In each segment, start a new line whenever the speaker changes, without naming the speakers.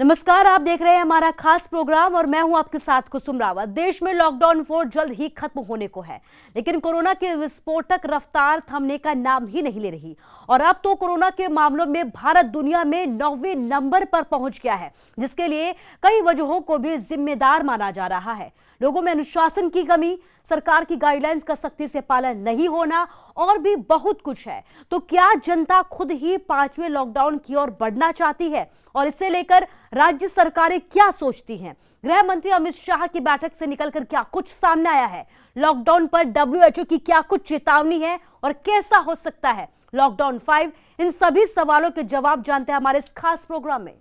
नमस्कार, आप देख रहे हैं हमारा खास प्रोग्राम और मैं हूं आपके साथ कुसुम रावत। देश में लॉकडाउन 4 जल्द ही खत्म होने को है, लेकिन कोरोना की विस्फोटक रफ्तार थमने का नाम ही नहीं ले रही और अब तो कोरोना के मामलों में भारत दुनिया में 9वें नंबर पर पहुंच गया है, जिसके लिए कई वजहों को भी जिम्मेदार माना जा रहा है। लोगों में अनुशासन की कमी, सरकार की गाइडलाइंस का सख्ती से पालन नहीं होना और भी बहुत कुछ है। तो क्या जनता खुद ही 5वें लॉकडाउन की ओर बढ़ना चाहती है और इसे लेकर राज्य सरकारें क्या सोचती हैं? गृह मंत्री अमित शाह की बैठक से निकलकर क्या कुछ सामने आया है? लॉकडाउन पर WHO की क्या कुछ चेतावनी है और कैसा हो सकता है लॉकडाउन 5? इन सभी सवालों के जवाब जानते हैं हमारे इस खास प्रोग्राम में।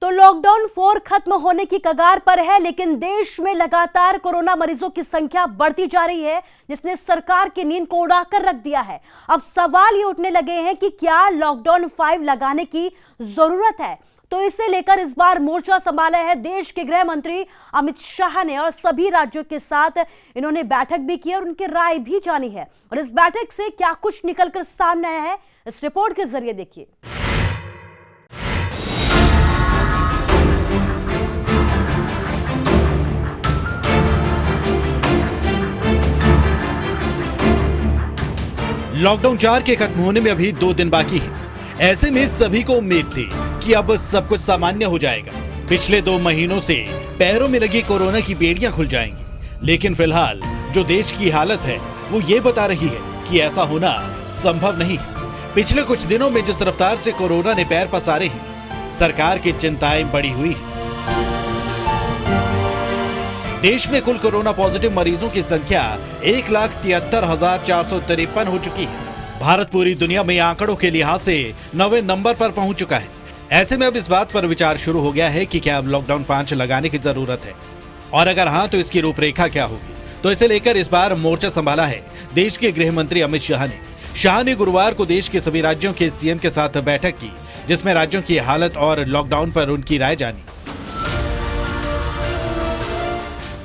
तो लॉकडाउन 4 खत्म होने की कगार पर है, लेकिन देश में लगातार कोरोना मरीजों की संख्या बढ़ती जा रही है, जिसने सरकार की नींद को उड़ाकर रख दिया है। अब सवाल ये उठने लगे हैं कि क्या लॉकडाउन 5 लगाने की जरूरत है? तो इसे लेकर इस बार मोर्चा संभाला है देश के गृह मंत्री अमित शाह ने और सभी राज्यों के साथ इन्होंने बैठक भी की और उनकी राय भी जानी है। और इस बैठक से क्या कुछ निकलकर सामने आया है, इस रिपोर्ट के जरिए देखिए।
लॉकडाउन 4 के खत्म होने में अभी 2 दिन बाकी हैं। ऐसे में सभी को उम्मीद थी कि अब सब कुछ सामान्य हो जाएगा। पिछले 2 महीनों से पैरों में लगी कोरोना की बेड़ियां खुल जाएंगी, लेकिन फिलहाल जो देश की हालत है वो ये बता रही है कि ऐसा होना संभव नहीं है। पिछले कुछ दिनों में जिस रफ्तार से कोरोना ने पैर पसारे हैं, सरकार की चिंताएं बढ़ी हुई हैं। देश में कुल कोरोना पॉजिटिव मरीजों की संख्या 1,73,453 हो चुकी है। भारत पूरी दुनिया में आंकड़ों के लिहाज से 9वें नंबर पर पहुंच चुका है। ऐसे में अब इस बात पर विचार शुरू हो गया है कि क्या अब लॉकडाउन 5 लगाने की जरूरत है और अगर हाँ तो इसकी रूपरेखा क्या होगी। तो इसे लेकर इस बार मोर्चा संभाला है देश के गृह मंत्री अमित शाह ने। शाह ने गुरुवार को देश के सभी राज्यों के सीएम के साथ बैठक की, जिसमें राज्यों की हालत और लॉकडाउन पर उनकी राय जानी।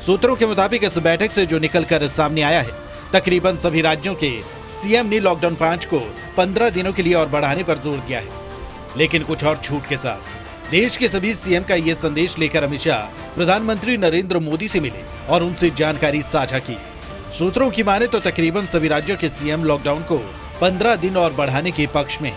सूत्रों के मुताबिक इस बैठक से जो निकलकर सामने आया है, तकरीबन सभी राज्यों के सीएम ने लॉकडाउन 5 को 15 दिनों के लिए और बढ़ाने पर जोर दिया है, लेकिन कुछ और छूट के साथ। देश के सभी सीएम का ये संदेश लेकर अमित शाह प्रधानमंत्री नरेंद्र मोदी से मिले और उनसे जानकारी साझा की। सूत्रों की माने तो तकरीबन सभी राज्यों के सीएम लॉकडाउन को 15 दिन और बढ़ाने के पक्ष में।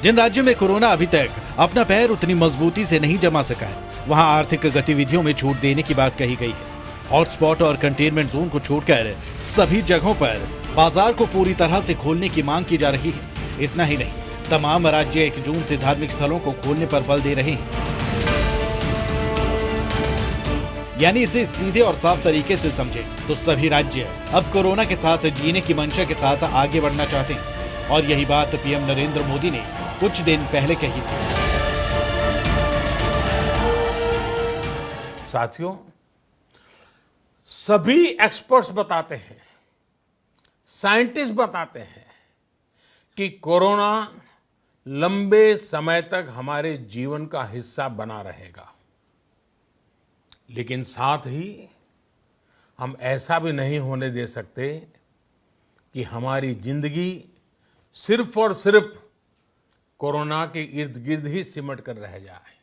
जिन राज्यों में कोरोना अभी तक अपना पैर उतनी मजबूती से नहीं जमा सका है, वहां आर्थिक गतिविधियों में छूट देने की बात कही गई है। हॉटस्पॉट और कंटेनमेंट जोन को छोड़कर सभी जगहों पर बाजार को पूरी तरह से खोलने की मांग की जा रही है। इतना ही नहीं, तमाम राज्य 1 जून से धार्मिक स्थलों को खोलने पर बल दे रहे हैं। यानी इसे सीधे और साफ तरीके से समझे तो सभी राज्य अब कोरोना के साथ जीने की मंशा के साथ आगे बढ़ना चाहते हैं और यही बात पीएम नरेंद्र मोदी ने कुछ दिन पहले कही थी।
साथियों, सभी एक्सपर्ट्स बताते हैं, साइंटिस्ट बताते हैं कि कोरोना लंबे समय तक हमारे जीवन का हिस्सा बना रहेगा, लेकिन साथ ही हम ऐसा भी नहीं होने दे सकते कि हमारी जिंदगी सिर्फ और सिर्फ कोरोना के इर्द गिर्द ही सिमट कर रह जाए।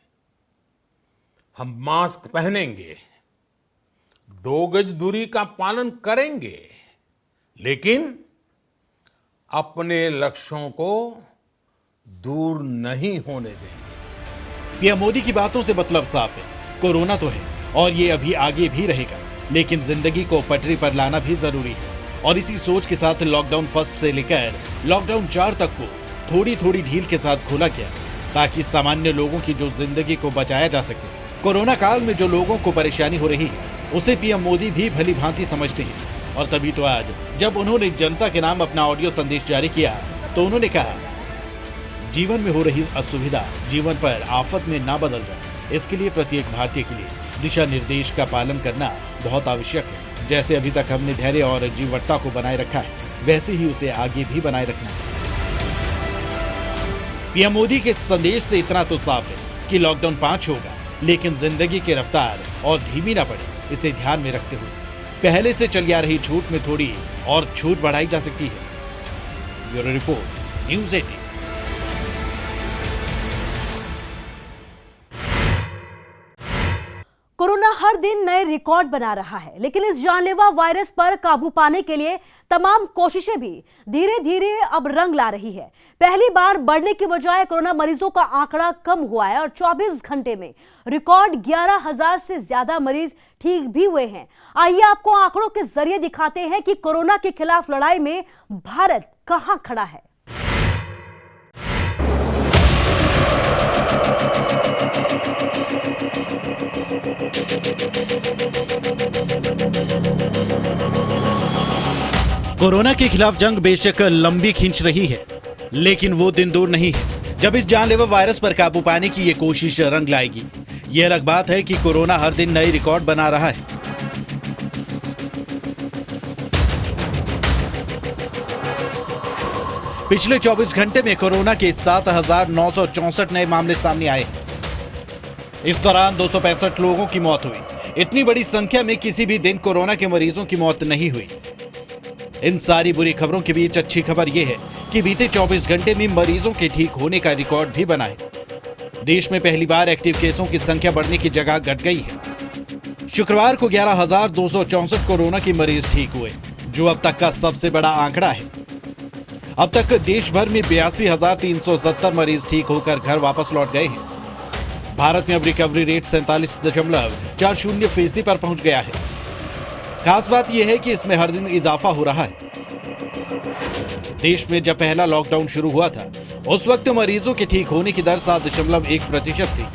हम मास्क पहनेंगे, 2 गज दूरी का पालन करेंगे, लेकिन अपने लक्ष्यों को दूर नहीं होने देंगे।
पीएम मोदी की बातों से मतलब साफ है, कोरोना तो है और ये अभी आगे भी रहेगा, लेकिन जिंदगी को पटरी पर लाना भी जरूरी है। और इसी सोच के साथ लॉकडाउन 1 से लेकर लॉकडाउन 4 तक को थोड़ी थोड़ी ढील के साथ खोला गया, ताकि सामान्य लोगों की जो जिंदगी को बचाया जा सके। कोरोना काल में जो लोगों को परेशानी हो रही है, उसे पीएम मोदी भी भली भांति समझते हैं और तभी तो आज जब उन्होंने जनता के नाम अपना ऑडियो संदेश जारी किया तो उन्होंने कहा, जीवन में हो रही असुविधा जीवन पर आफत में ना बदल जाए, इसके लिए प्रत्येक भारतीय के लिए दिशा निर्देश का पालन करना बहुत आवश्यक है। जैसे अभी तक हमने धैर्य और जीवटता को बनाए रखा है, वैसे ही उसे आगे भी बनाए रखना है। पीएम मोदी के संदेश से इतना तो साफ है कि लॉकडाउन 5 होगा, लेकिन जिंदगी की रफ्तार और धीमी ना पड़े। इसे ध्यान में रखते हुए पहले से चली आ रही छूट में थोड़ी और छूट बढ़ाई जा सकती है। Bureau report, news 18।
कोरोना हर दिन नए रिकॉर्ड बना रहा है, लेकिन इस जानलेवा वायरस पर काबू पाने के लिए तमाम कोशिशें भी धीरे धीरे अब रंग ला रही है। पहली बार बढ़ने की बजाय कोरोना मरीजों का आंकड़ा कम हुआ है और 24 घंटे में रिकॉर्ड 11,000 से ज्यादा मरीज ठीक भी हुए हैं। आइए आपको आंकड़ों के जरिए दिखाते हैं कि कोरोना के खिलाफ लड़ाई में भारत कहां खड़ा है।
कोरोना के खिलाफ जंग बेशक लंबी खींच रही है, लेकिन वो दिन दूर नहीं है जब इस जानलेवा वायरस पर काबू पाने की ये कोशिश रंग लाएगी। ये अलग बात है कि कोरोना हर दिन नए रिकॉर्ड बना रहा है। पिछले 24 घंटे में कोरोना के 7,964 नए मामले सामने आए। इस दौरान 265 लोगों की मौत हुई। इतनी बड़ी संख्या में किसी भी दिन कोरोना के मरीजों की मौत नहीं हुई। इन सारी बुरी खबरों के बीच अच्छी खबर यह है कि बीते 24 घंटे में मरीजों के ठीक होने का रिकॉर्ड भी बना है। देश में पहली बार एक्टिव केसों की संख्या बढ़ने की जगह घट गई है। शुक्रवार को 11,264 कोरोना के मरीज ठीक हुए, जो अब तक का सबसे बड़ा आंकड़ा है। अब तक देश भर में 82,370 मरीज ठीक होकर घर वापस लौट गए हैं। भारत में अब रिकवरी रेट 47.40% पर पहुंच गया है। खास बात यह है कि इसमें हर दिन इजाफा हो रहा है। देश में जब पहला लॉकडाउन शुरू हुआ था, उस वक्त मरीजों के ठीक होने की दर 7.1% थी।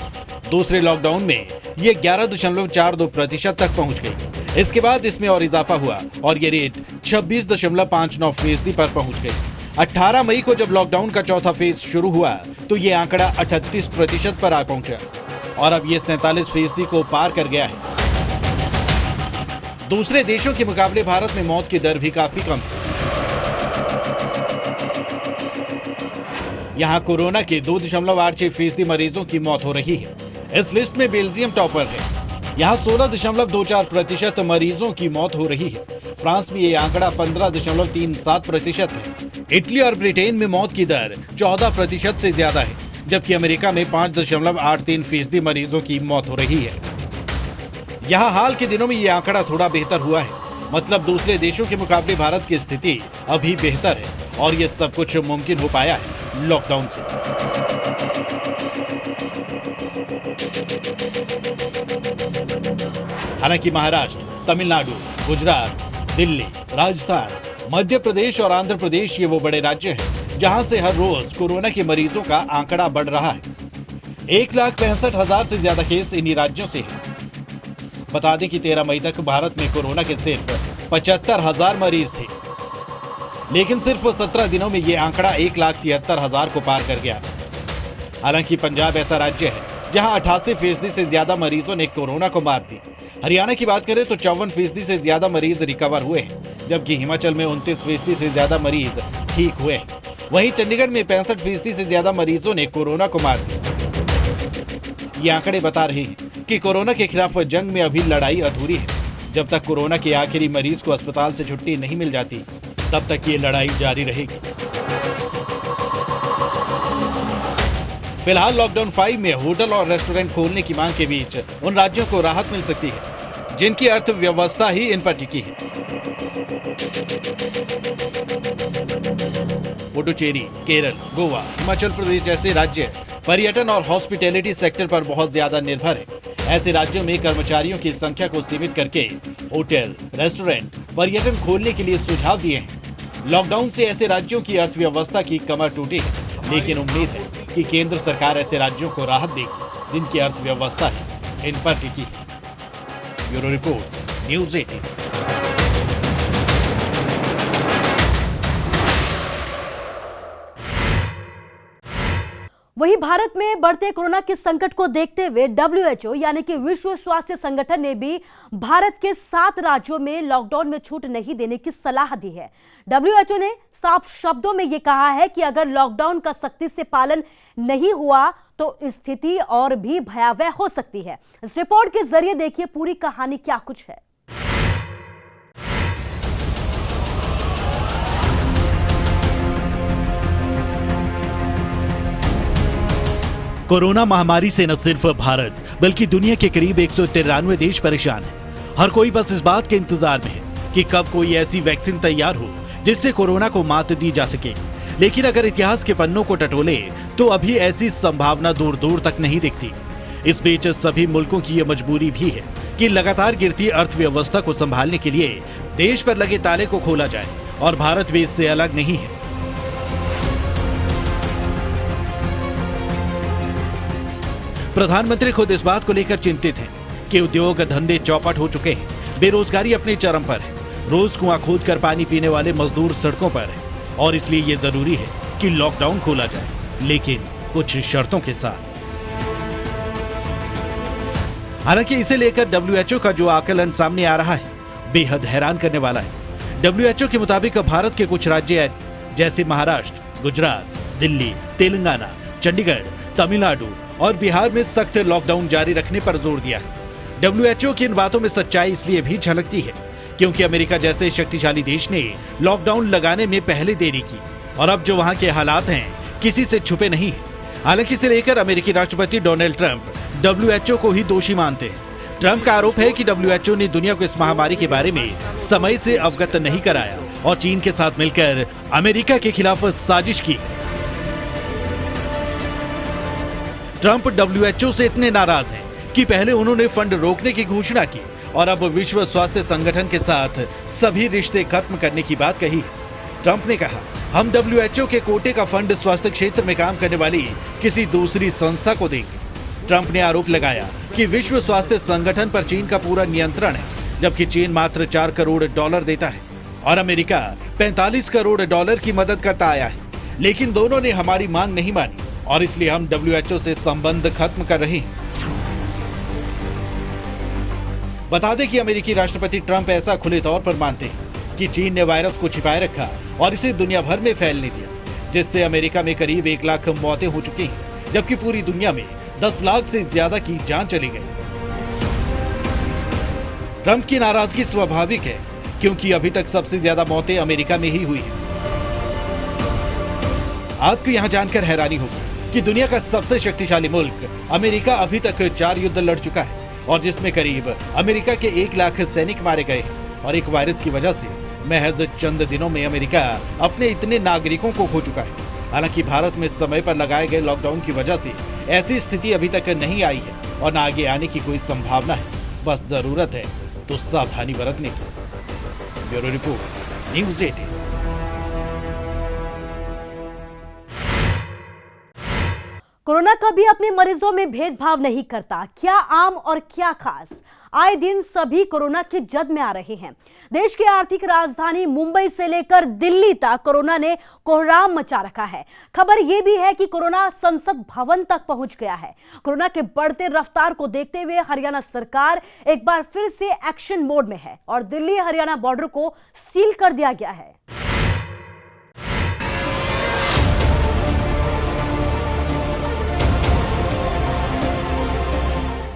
दूसरे लॉकडाउन में ये 11.42% तक पहुंच गई। इसके बाद इसमें और इजाफा हुआ और ये रेट 26.59% पर पहुंच गई। 18 मई को जब लॉकडाउन का चौथा फेज शुरू हुआ तो ये आंकड़ा 38% पर आ पहुंचा और अब ये 47% को पार कर गया है। दूसरे देशों के मुकाबले भारत में मौत की दर भी काफी कम है। यहाँ कोरोना के 2.86% मरीजों की मौत हो रही है। इस लिस्ट में बेल्जियम टॉपर है। यहाँ 16.24% मरीजों की मौत हो रही है। फ्रांस में ये आंकड़ा 15.37% है। इटली और ब्रिटेन में मौत की दर 14% से ज्यादा है, जबकि अमेरिका में 5.83% मरीजों की मौत हो रही है। यहाँ हाल के दिनों में ये आंकड़ा थोड़ा बेहतर हुआ है। मतलब दूसरे देशों के मुकाबले भारत की स्थिति अभी बेहतर है और ये सब कुछ मुमकिन हो पाया है लॉकडाउन से। हालांकि महाराष्ट्र, तमिलनाडु, गुजरात, दिल्ली, राजस्थान, मध्य प्रदेश और आंध्र प्रदेश ये वो बड़े राज्य हैं जहां से हर रोज कोरोना के मरीजों का आंकड़ा बढ़ रहा है। 1,65,000 से ज्यादा केस इन्हीं राज्यों से हैं। बता दें कि 13 मई तक भारत में कोरोना के सिर्फ 75,000 मरीज थे, लेकिन सिर्फ 17 दिनों में ये आंकड़ा 1,73,000 को पार कर गया। हालांकि पंजाब ऐसा राज्य है जहां 88% से ज्यादा मरीजों ने कोरोना को मात दी। हरियाणा की बात करें तो 54% से ज्यादा मरीज रिकवर हुए हैं, जबकि हिमाचल में 29% से ज्यादा मरीज ठीक हुए हैं। वहीं चंडीगढ़ में 65% से ज्यादा मरीजों ने कोरोना को मात दी। ये आंकड़े बता रहे हैं कि कोरोना के खिलाफ जंग में अभी लड़ाई अधूरी है। जब तक कोरोना के आखिरी मरीज को अस्पताल से छुट्टी नहीं मिल जाती, तब तक ये लड़ाई जारी रहेगी। फिलहाल लॉकडाउन 5 में होटल और रेस्टोरेंट खोलने की मांग के बीच उन राज्यों को राहत मिल सकती है जिनकी अर्थव्यवस्था ही इन पर टिकी है। पुडुचेरी, केरल, गोवा, हिमाचल प्रदेश जैसे राज्य पर्यटन और हॉस्पिटैलिटी सेक्टर पर बहुत ज्यादा निर्भर है। ऐसे राज्यों में कर्मचारियों की संख्या को सीमित करके होटल, रेस्टोरेंट, पर्यटन खोलने के लिए सुझाव दिए हैं। लॉकडाउन से ऐसे राज्यों की अर्थव्यवस्था की कमर टूटी है, लेकिन उम्मीद है कि केंद्र सरकार ऐसे राज्यों को राहत देगी जिनकी अर्थव्यवस्था इन पर टिकी है। Bureau report, news 18।
वहीं भारत में बढ़ते कोरोना के संकट को देखते हुए WHO यानी कि विश्व स्वास्थ्य संगठन ने भी भारत के 7 राज्यों में लॉकडाउन में छूट नहीं देने की सलाह दी है। WHO ने साफ शब्दों में यह कहा है कि अगर लॉकडाउन का सख्ती से पालन नहीं हुआ तो स्थिति और भी भयावह हो सकती है। इस रिपोर्ट के जरिए देखिए पूरी कहानी क्या कुछ है।
कोरोना महामारी से न सिर्फ भारत बल्कि दुनिया के करीब 193 देश परेशान हैं। हर कोई बस इस बात के इंतजार में है कि कब कोई ऐसी वैक्सीन तैयार हो जिससे कोरोना को मात दी जा सके। लेकिन अगर इतिहास के पन्नों को टटोले तो अभी ऐसी संभावना दूर दूर तक नहीं दिखती। इस बीच सभी मुल्कों की यह मजबूरी भी है कि लगातार गिरती अर्थव्यवस्था को संभालने के लिए देश पर लगे ताले को खोला जाए, और भारत भी इससे अलग नहीं है। प्रधानमंत्री खुद इस बात को लेकर चिंतित हैं कि उद्योग धंधे चौपट हो चुके हैं, बेरोजगारी अपने चरम पर है, रोज कुआं खोद कर पानी पीने वाले मजदूर सड़कों पर हैं, और इसलिए ये जरूरी है कि लॉकडाउन खोला जाए, लेकिन कुछ शर्तों के साथ। हालांकि इसे लेकर WHO का जो आकलन सामने आ रहा है बेहद हैरान करने वाला है। WHO के मुताबिक भारत के कुछ राज्य जैसे महाराष्ट्र, गुजरात, दिल्ली, तेलंगाना, चंडीगढ़, तमिलनाडु और बिहार में सख्त लॉकडाउन जारी रखने पर जोर दिया है। WHO की इन बातों में सच्चाई इसलिए भी झलकती है क्योंकि अमेरिका जैसे शक्तिशाली देश ने लॉकडाउन लगाने में पहले देरी की, और अब जो वहां के हालात हैं किसी से छुपे नहीं है। हालांकि इसे लेकर अमेरिकी राष्ट्रपति डोनाल्ड ट्रंप WHO को ही दोषी मानते हैं। ट्रंप का आरोप है कि WHO ने दुनिया को इस महामारी के बारे में समय से अवगत नहीं कराया और चीन के साथ मिलकर अमेरिका के खिलाफ साजिश की। ट्रंप WHO से इतने नाराज हैं कि पहले उन्होंने फंड रोकने की घोषणा की और अब विश्व स्वास्थ्य संगठन के साथ सभी रिश्ते खत्म करने की बात कही है। ट्रंप ने कहा, हम WHO के कोटे का फंड स्वास्थ्य क्षेत्र में काम करने वाली किसी दूसरी संस्था को देंगे। ट्रंप ने आरोप लगाया कि विश्व स्वास्थ्य संगठन पर चीन का पूरा नियंत्रण है, जबकि चीन मात्र $4 करोड़ देता है और अमेरिका $45 करोड़ की मदद करता आया है। लेकिन दोनों ने हमारी मांग नहीं मानी और इसलिए हम WHO से संबंध खत्म कर रहे हैं। बता दें कि अमेरिकी राष्ट्रपति ट्रंप ऐसा खुले तौर पर मानते हैं कि चीन ने वायरस को छिपाए रखा और इसे दुनिया भर में फैलने दिया, जिससे अमेरिका में करीब 1 लाख मौतें हो चुकी हैं, जबकि पूरी दुनिया में 10 लाख से ज्यादा की जान चली गई। ट्रंप की नाराजगी स्वाभाविक है क्योंकि अभी तक सबसे ज्यादा मौतें अमेरिका में ही हुई हैं। आपको यहां जानकर हैरानी होगी कि दुनिया का सबसे शक्तिशाली मुल्क अमेरिका अभी तक 4 युद्ध लड़ चुका है और जिसमें करीब अमेरिका के 1 लाख सैनिक मारे गए हैं, और एक वायरस की वजह से महज चंद दिनों में अमेरिका अपने इतने नागरिकों को खो चुका है। हालांकि भारत में समय पर लगाए गए लॉकडाउन की वजह से ऐसी स्थिति अभी तक नहीं आई है और न आगे आने की कोई संभावना है। बस जरूरत है तो सावधानी बरतने की। Bureau report, news 18।
कोरोना कभी अपने मरीजों में भेदभाव नहीं करता, क्या आम और क्या खास। आए दिन सभी कोरोना की जद में आ रहे हैं। देश की आर्थिक राजधानी मुंबई से लेकर दिल्ली तक कोरोना ने कोहराम मचा रखा है। खबर यह भी है कि कोरोना संसद भवन तक पहुंच गया है। कोरोना के बढ़ते रफ्तार को देखते हुए हरियाणा सरकार एक बार फिर से एक्शन मोड में है और दिल्ली हरियाणा बॉर्डर को सील कर दिया गया है।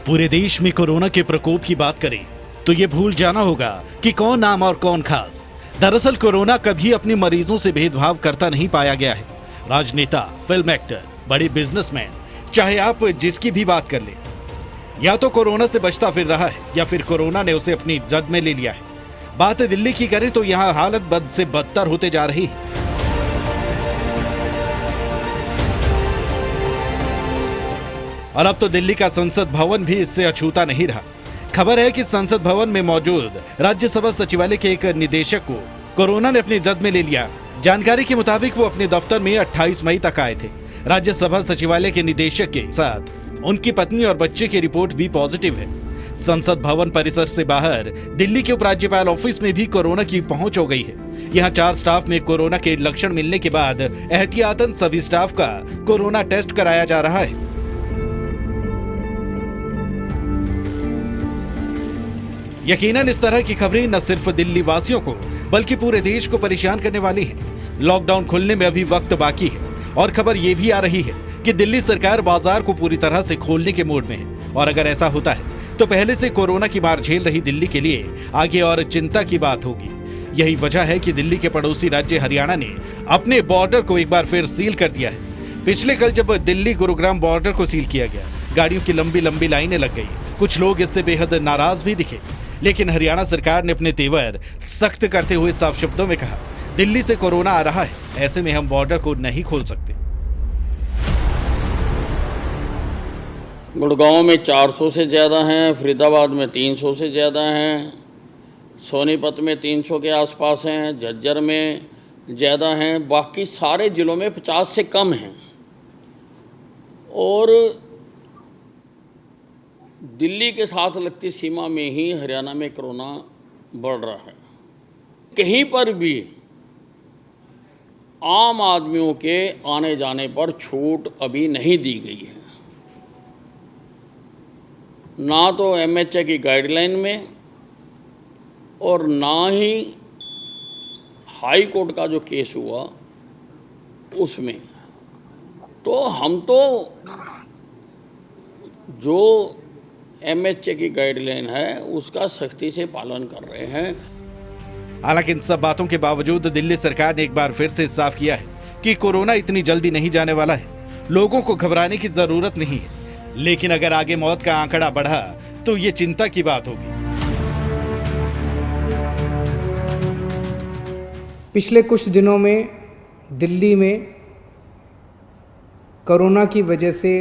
पूरे देश में कोरोना के प्रकोप की बात करें तो ये भूल जाना होगा कि कौन आम और कौन खास। दरअसल कोरोना कभी अपने मरीजों से भेदभाव करता नहीं पाया गया है। राजनेता, फिल्म एक्टर, बड़े बिजनेसमैन, चाहे आप जिसकी भी बात कर लें, या तो कोरोना से बचता फिर रहा है या फिर कोरोना ने उसे अपनी जद में ले लिया है। बात दिल्ली की करें तो यहाँ हालत बद से बदतर होते जा रही है। और अब तो दिल्ली का संसद भवन भी इससे अछूता नहीं रहा। खबर है कि संसद भवन में मौजूद राज्यसभा सचिवालय के एक निदेशक को कोरोना ने अपनी जद में ले लिया। जानकारी के मुताबिक वो अपने दफ्तर में 28 मई तक आए थे। राज्यसभा सचिवालय के निदेशक के साथ उनकी पत्नी और बच्चे की रिपोर्ट भी पॉजिटिव है। संसद भवन परिसर से बाहर दिल्ली के उपराज्यपाल ऑफिस में भी कोरोना की पहुंच हो गई है। यहाँ 4 स्टाफ में कोरोना के लक्षण मिलने के बाद एहतियातन सभी स्टाफ का कोरोना टेस्ट कराया जा रहा है। यकीनन इस तरह की खबरें न सिर्फ दिल्ली वासियों को बल्कि पूरे देश को परेशान करने वाली हैं। लॉकडाउन खुलने में अभी वक्त बाकी है और खबर ये भी आ रही है कि दिल्ली सरकार बाजार को पूरी तरह से खोलने के मूड में है, और अगर ऐसा होता है तो पहले से कोरोना की मार झेल रही दिल्ली के लिए आगे और चिंता की बात होगी। यही वजह है कि दिल्ली के पड़ोसी राज्य हरियाणा ने अपने बॉर्डर को एक बार फिर सील कर दिया है। पिछले कल जब दिल्ली गुरुग्राम बॉर्डर को सील किया गया, गाड़ियों की लंबी लंबी लाइनें लग गई। कुछ लोग इससे बेहद नाराज भी दिखे, लेकिन हरियाणा सरकार ने अपने तेवर सख्त करते हुए साफ शब्दों में कहा, दिल्ली से कोरोना आ रहा है, ऐसे में हम बॉर्डर को नहीं खोल सकते।
गुड़गांव में 400 से ज़्यादा हैं, फरीदाबाद में 300 से ज़्यादा हैं, सोनीपत में 300 के आसपास हैं, झज्जर में ज़्यादा हैं, बाकी सारे ज़िलों में 50 से कम हैं। और दिल्ली के साथ लगती सीमा में ही हरियाणा में कोरोना बढ़ रहा है। कहीं पर भी आम आदमियों के आने जाने पर छूट अभी नहीं दी गई है, ना तो एमएचए की गाइडलाइन में और ना ही हाई कोर्ट का जो केस हुआ उसमें। तो हम तो जो एमएचए की गाइडलाइन है उसका सख्ती से पालन कर रहे हैं।
हालांकि इन सब बातों के बावजूद दिल्ली सरकार ने एक बार फिर से साफ किया है कि कोरोना इतनी जल्दी नहीं जाने वाला है, लोगों को घबराने की जरूरत नहीं है। लेकिन अगर आगे मौत का आंकड़ा बढ़ा तो ये चिंता की बात होगी।
पिछले कुछ दिनों में दिल्ली में कोरोना की वजह से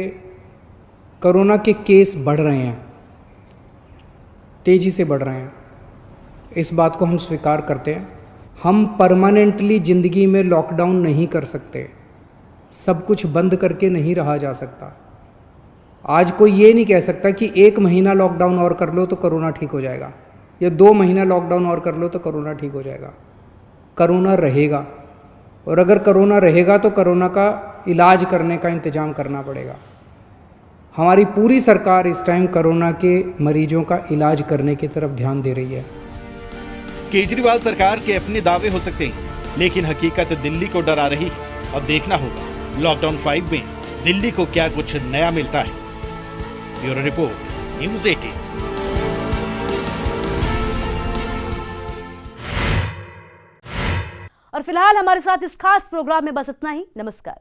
कोरोना के केस बढ़ रहे हैं, तेज़ी से बढ़ रहे हैं। इस बात को हम स्वीकार करते हैं। हम परमानेंटली ज़िंदगी में लॉकडाउन नहीं कर सकते, सब कुछ बंद करके नहीं रहा जा सकता। आज कोई ये नहीं कह सकता कि 1 महीना लॉकडाउन और कर लो तो कोरोना ठीक हो जाएगा, या 2 महीना लॉकडाउन और कर लो तो कोरोना ठीक हो जाएगा। कोरोना रहेगा, और अगर कोरोना रहेगा तो कोरोना का इलाज करने का इंतज़ाम करना पड़ेगा। हमारी पूरी सरकार इस टाइम कोरोना के मरीजों का इलाज करने की तरफ ध्यान दे रही है।
केजरीवाल सरकार के अपने दावे हो सकते हैं, लेकिन हकीकत दिल्ली को डरा रही है। अब देखना होगा लॉकडाउन 5 में दिल्ली को क्या कुछ नया मिलता है। Bureau report, news 18।
और फिलहाल हमारे साथ इस खास प्रोग्राम में बस इतना ही। नमस्कार।